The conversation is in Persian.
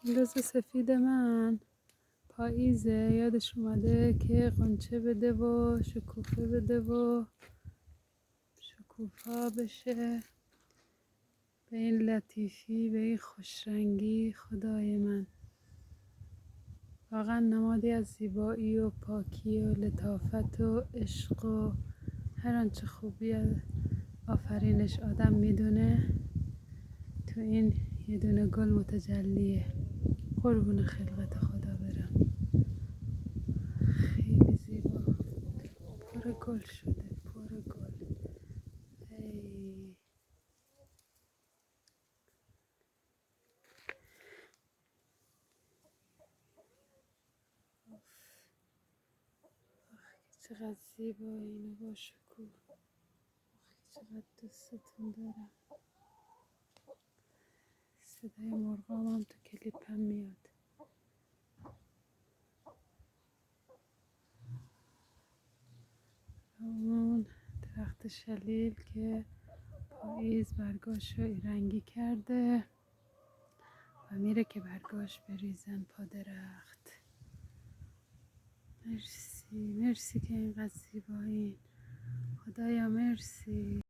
لوز سفید من پاییزه، یادش اومده که قنچه بده و شکوفه بده و شکوفا بشه به این لطیفی، به این خوشرنگی. خدای من واقعا نمادی از زیبایی و پاکی و لطافت و عشق و هر آنچه خوبی از آفرینش آدم میدونه تو این یه دونه گل متجلیه. قربون خلقت خدا برم، خیلی زیبا، پر گل شده، پر گل. ای چقدر زیبا، اینو با شکوه، چقدر دوستتون دارم. صدای مرغام هم تو کلیپم میاد. اون درخت شلیل که پاییز برگاشو رنگی کرده و میره که برگاش بریزن پا درخت. مرسی، مرسی که اینقدر زیبایین. خدایا مرسی.